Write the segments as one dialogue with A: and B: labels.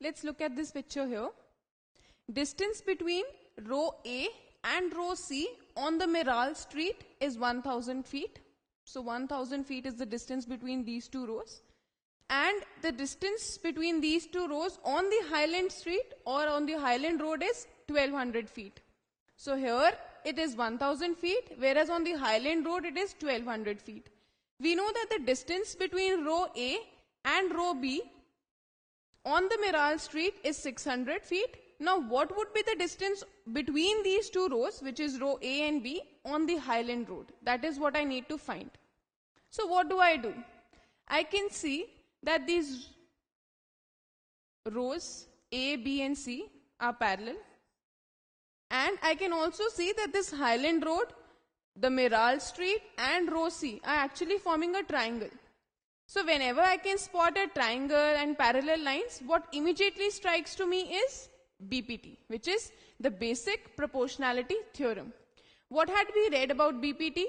A: Let's look at this picture here. Distance between row A and row C on the Miral Street is 1000 feet. So 1000 feet is the distance between these two rows. And the distance between these two rows on the Highland Street or on the Highland Road is 1200 feet. So here it is 1000 feet, whereas on the Highland Road it is 1200 feet. We know that the distance between row A and row B on the Miral Street is 600 feet. Now what would be the distance between these two rows, which is row A and B, on the Highland Road? That is what I need to find. So what do? I can see that these rows A, B and C are parallel. And I can also see that this Highland Road, the Miral Street and row C are actually forming a triangle. So whenever I can spot a triangle and parallel lines, what immediately strikes to me is BPT, which is the basic proportionality theorem. What had we read about BPT?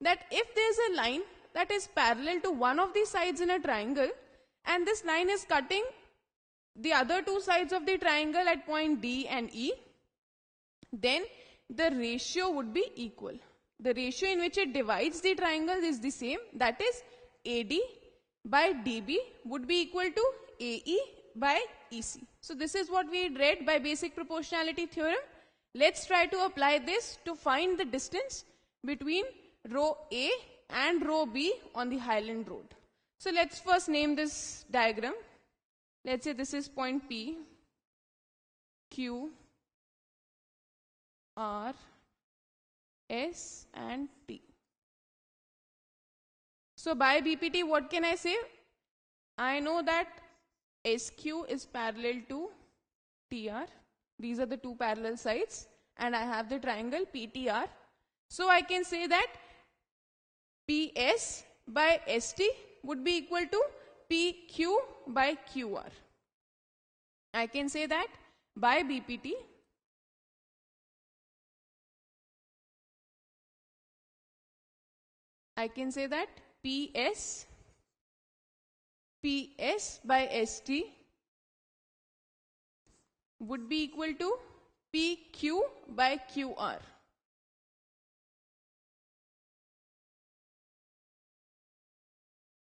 A: That if there is a line that is parallel to one of the sides in a triangle, and this line is cutting the other two sides of the triangle at point D and E, then the ratio would be equal. The ratio in which it divides the triangle is the same, that is AD by DB would be equal to AE by EC. So this is what we read by basic proportionality theorem. Let's try to apply this to find the distance between row A and row B on the Highland Road. So let's first name this diagram. Let's say this is point P, Q, R, S and T. So by BPT, what can I say? I know that SQ is parallel to TR. These are the two parallel sides, and I have the triangle PTR. So I can say that PS by ST would be equal to PQ by QR. I can say that by BPT, I can say that PS by ST would be equal to PQ by QR.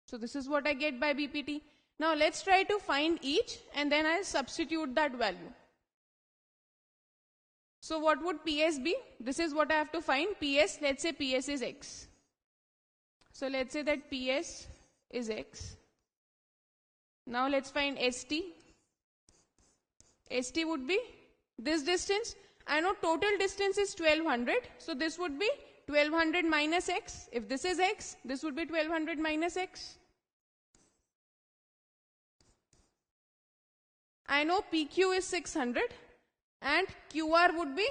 A: So this is what I get by BPT. Now let's try to find each and then I'll substitute that value. So what would PS be? This is what I have to find. PS, let's say PS is X. So let's say that PS is X. Now let's find ST. ST would be this distance. I know total distance is 1200. So this would be 1200 minus X. If this is X, this would be 1200 minus X. I know PQ is 600 and QR would be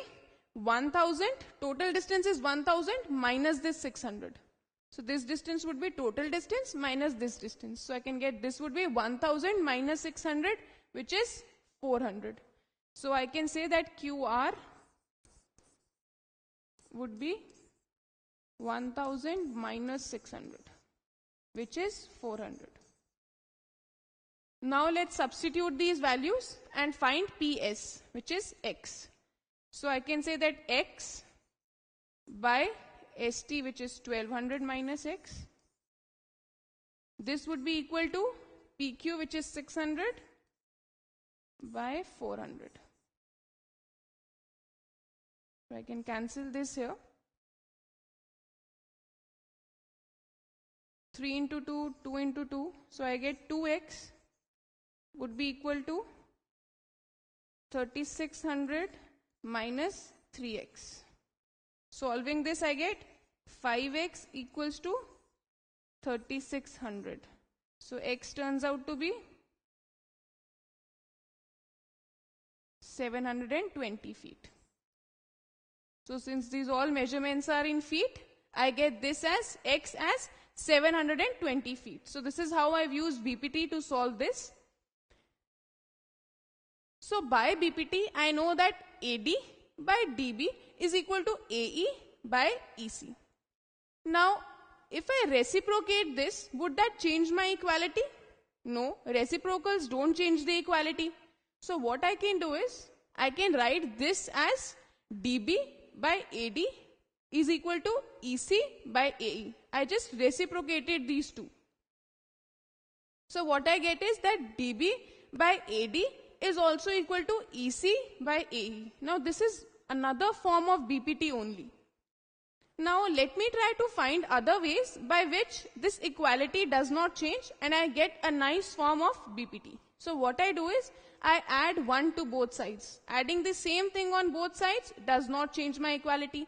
A: 1000. Total distance is 1000 minus this 600. So this distance would be total distance minus this distance. So I can get this would be 1000 minus 600, which is 400. So I can say that QR would be 1000 minus 600, which is 400. Now let's substitute these values and find PS, which is X. So I can say that X by ST, which is 1200 minus X. This would be equal to PQ, which is 600 by 400. So I can cancel this here. 3 into 2, 2 into 2. So I get 2x would be equal to 3600 minus 3x. Solving this, I get 5x equals to 3600. So x turns out to be 720 feet. So since these all measurements are in feet, I get this as x as 720 feet. So this is how I've used BPT to solve this. So by BPT, I know that AD by DB is equal to AE by EC. Now, if I reciprocate this, would that change my equality? No, reciprocals don't change the equality. So what I can do is, I can write this as dB by AD is equal to EC by AE. I just reciprocated these two. So what I get is that dB by AD is also equal to EC by AE. Now this is another form of BPT only. Now let me try to find other ways by which this equality does not change and I get a nice form of BPT. So what I do is, I add 1 to both sides. Adding the same thing on both sides does not change my equality.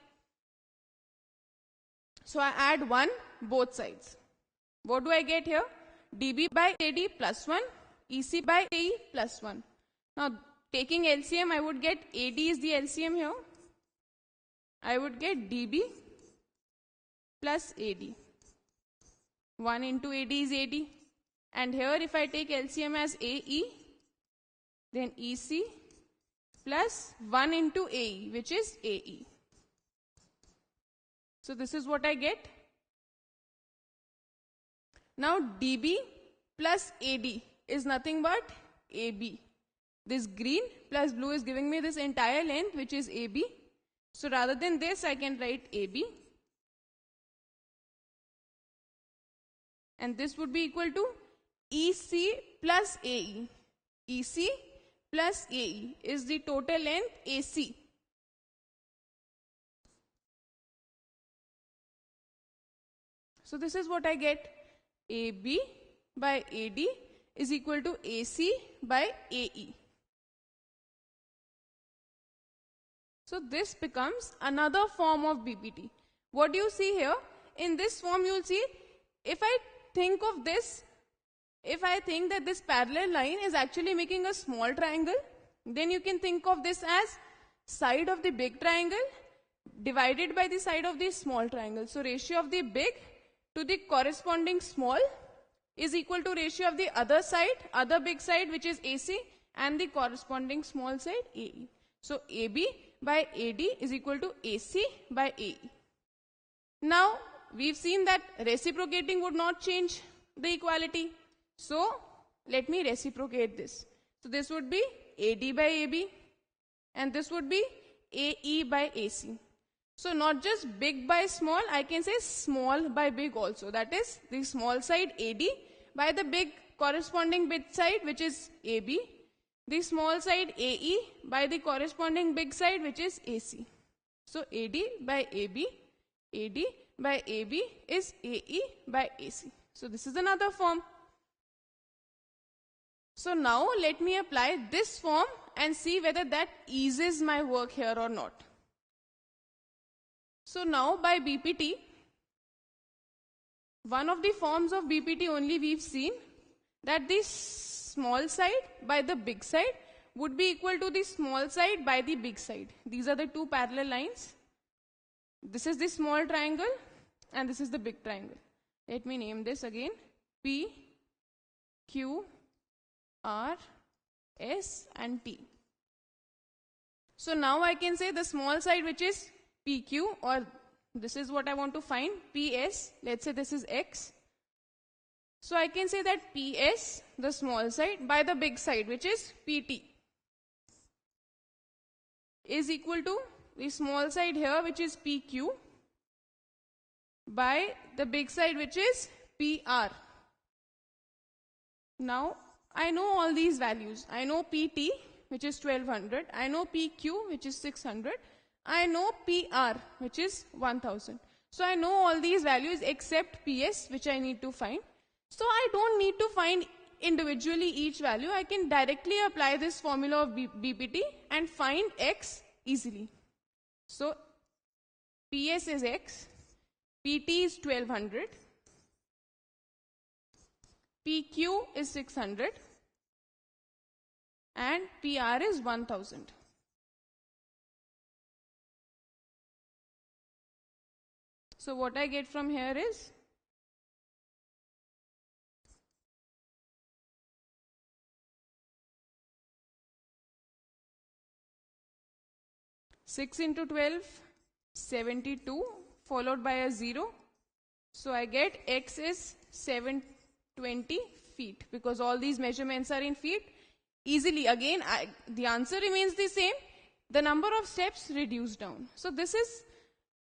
A: So I add 1 both sides. What do I get here? dB by AD plus 1, EC by AE plus 1. Now taking LCM, I would get AD is the LCM here. I would get dB plus AD. 1 into AD is AD. And here if I take LCM as AE, then EC plus 1 into AE, which is AE. So this is what I get. Now dB plus AD is nothing but AB. This green plus blue is giving me this entire length, which is AB. So rather than this, I can write AB. And this would be equal to EC plus AE. EC plus AE is the total length AC. So this is what I get. AB by AD is equal to AC by AE. So this becomes another form of BPT. What do you see here? In this form you will see, if I think of this, if I think that this parallel line is actually making a small triangle, then you can think of this as side of the big triangle divided by the side of the small triangle. So ratio of the big to the corresponding small is equal to ratio of the other side, other big side, which is AC, and the corresponding small side, AE. So AB by AD is equal to AC by AE. Now we've seen that reciprocating would not change the equality. So let me reciprocate this. So this would be AD by AB and this would be AE by AC. So not just big by small, I can say small by big also. That is the small side AD by the big corresponding big side, which is AB. The small side AE by the corresponding big side, which is AC. So AD by AB, AD by AB is AE by AC. So this is another form. So now let me apply this form and see whether that eases my work here or not. So now by BPT, one of the forms of BPT only we've seen that the small side by the big side would be equal to the small side by the big side. These are the two parallel lines. This is the small triangle and this is the big triangle. Let me name this again. P, Q, R, S and T. So now I can say the small side, which is PQ, or this is what I want to find, PS. Let's say this is X. So I can say that PS, the small side, by the big side, which is PT, is equal to the small side here, which is PQ, by the big side, which is PR. Now I know all these values. I know PT, which is 1200. I know PQ, which is 600. I know PR, which is 1000. So I know all these values except PS, which I need to find. So I don't need to find individually each value. I can directly apply this formula of BPT and find X easily. So PS is X, PT is 1200, PQ is 600 and PR is 1000. So what I get from here is (6 into 12), 72, followed by a 0. So I get X is 720 feet because all these measurements are in feet. easily. Again, the answer remains the same. The number of steps reduced down. So this is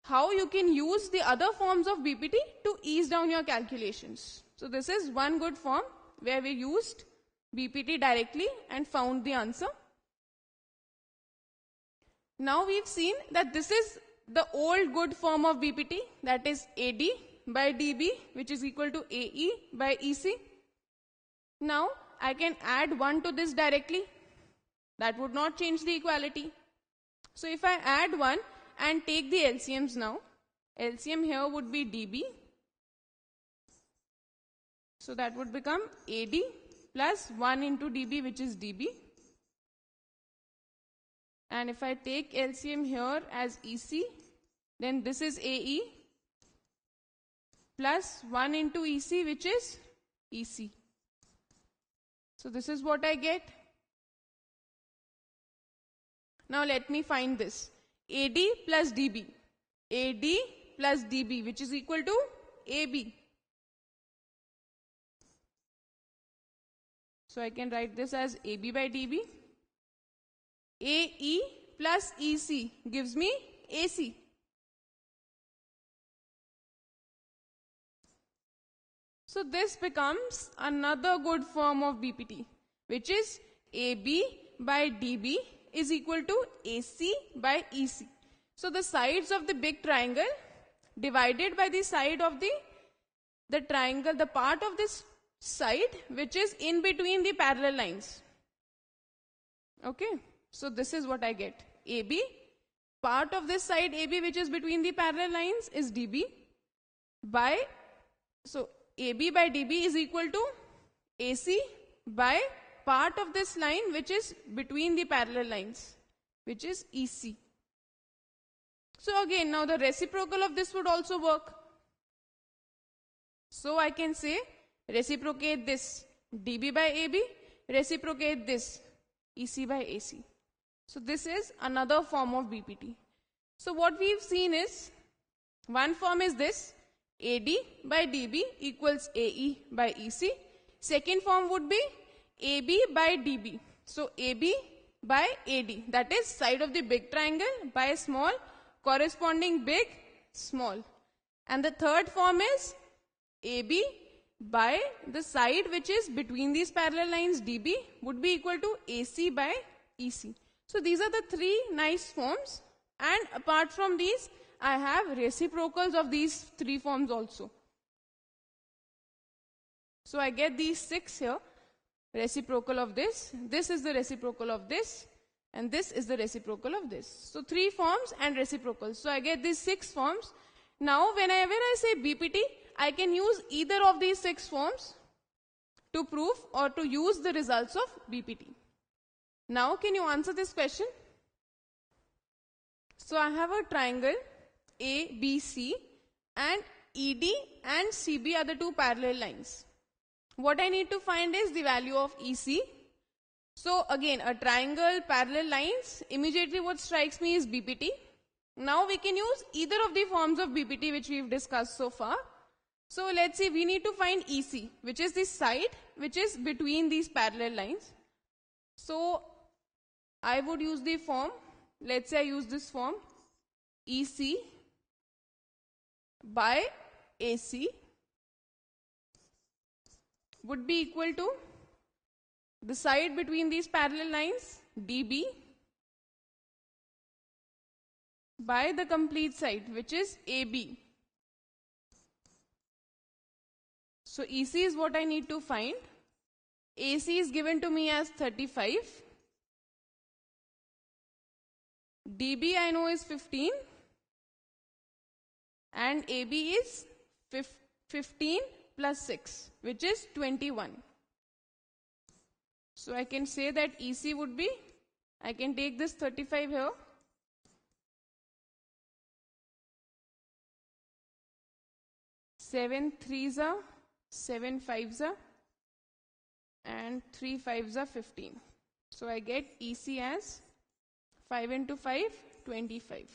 A: how you can use the other forms of BPT to ease down your calculations. So this is one good form where we used BPT directly and found the answer. Now we've seen that this is the old good form of BPT, that is AD by DB, which is equal to AE by EC. Now I can add 1 to this directly. That would not change the equality. So if I add 1 and take the LCMs now, LCM here would be DB. So that would become AD plus 1 into DB, which is DB. And if I take LCM here as EC, then this is AE plus 1 into EC, which is EC. So this is what I get. Now let me find this. AD plus DB. AD plus DB, which is equal to AB. So I can write this as AB by DB. AE plus EC gives me AC. So this becomes another good form of BPT, which is AB by DB is equal to AC by EC. So the sides of the big triangle divided by the side of the triangle, the part of this side which is in between the parallel lines. Okay, so this is what I get. AB, part of this side AB which is between the parallel lines is DB by, so AB by DB is equal to AC by part of this line which is between the parallel lines, which is EC. So again, now the reciprocal of this would also work. So I can say reciprocate this DB by AB, reciprocate this EC by AC. So this is another form of BPT. So what we've seen is, one form is this, AD by DB equals AE by EC. Second form would be AB by DB. So AB by AD, that is side of the big triangle by small corresponding big small. And the third form is AB by the side which is between these parallel lines DB would be equal to AC by EC. So these are the three nice forms, and apart from these I have reciprocals of these three forms also. So I get these 6 here, reciprocal of this, this is the reciprocal of this, and this is the reciprocal of this. So 3 forms and reciprocals. So I get these 6 forms. Now whenever I say BPT, I can use either of these 6 forms to prove or to use the results of BPT. Now can you answer this question? So I have a triangle ABC and ED and CB are the 2 parallel lines. What I need to find is the value of EC. So again, a triangle, parallel lines, immediately what strikes me is BPT. Now we can use either of the forms of BPT which we've discussed so far. So let's see, we need to find EC, which is the side which is between these parallel lines. So I would use the form, let's say I use this form, EC by AC would be equal to the side between these parallel lines DB by the complete side which is AB. So EC is what I need to find. AC is given to me as 35. DB I know is 15. And AB is 15 plus 6, which is 21. So I can say that EC would be, I can take this 35 here. Seven threes are, 7 fives are, and 3 fives are 15. So I get EC as 5 into 5, 25.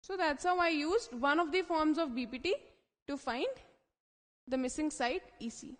A: So that's how I used one of the forms of BPT to find the missing side EC.